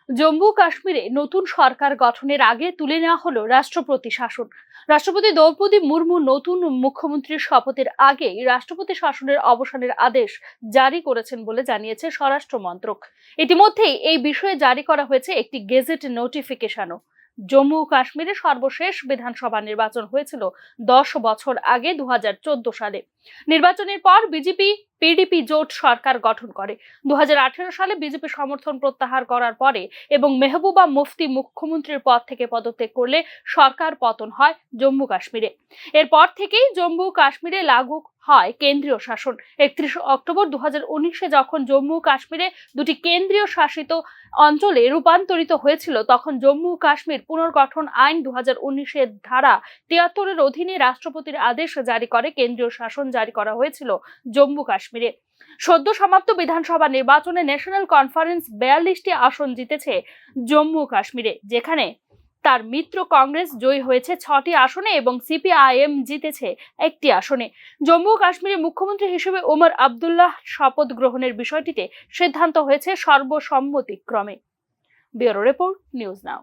জম্মু কাশ্মীরে নতুন সরকার গঠনের আগে তুলে নেওয়া হলো রাষ্ট্রপতি শাসন। রাষ্ট্রপতি দ্রৌপদী মুর্মু নতুন মুখ্যমন্ত্রীর শপথের আগেই রাষ্ট্রপতি শাসনের অবসানের আদেশ জারি করেছেন বলে জানিয়েছে স্বরাষ্ট্র মন্ত্রক। ইতিমধ্যেই এই বিষয়ে জারি করা হয়েছে একটি গেজেট নোটিফিকেশনও। জম্মু ও কাশ্মীরে সর্বশেষ বিধানসভা নির্বাচন হয়েছিল 10 বছর আগে 2014 সালে। নির্বাচনের পর বিজেপি পিডিপি জোট সরকার গঠন করে। 2018 সালে বিজেপি সমর্থন প্রত্যাহার করার পরে এবং মেহবুবা মুফতি মুখ্যমন্ত্রীর পদ থেকে পদত্যাগ করলে সরকার পতন হয় জম্মু কাশ্মীরে। এরপর থেকেই জম্মু কাশ্মীরে লাগু হয় কেন্দ্রীয় শাসন। 31 অক্টোবর 2019-এ যখন জম্মু কাশ্মীরে দুটি কেন্দ্রীয় শাসিত অঞ্চলে রূপান্তরিত হয়েছিল, তখন জম্মু কাশ্মীর পুনর্গঠন আইন 2019-এর ধারা 73-এর অধীনে রাষ্ট্রপতির আদেশ জারি করে কেন্দ্রীয় শাসন জারি করা হয়েছিল জম্মু কাশ্মীরে। সদ্য সমাপ্ত বিধানসভা নির্বাচনে ন্যাশনাল কনফারেন্স 42টি আসন জিতেছে জম্মু কাশ্মীরে, যেখানে তার মিত্র কংগ্রেস জয়ী হয়েছে 6টি আসনে এবং সিপিআইএম জিতেছে 1টি আসনে। জম্মু কাশ্মীরের মুখ্যমন্ত্রী হিসেবে ওমর আবদুল্লাহ শপথ গ্রহণের বিষয়টিতে সিদ্ধান্ত হয়েছে সর্বসম্মতিক্রমে। Bureau report, news now.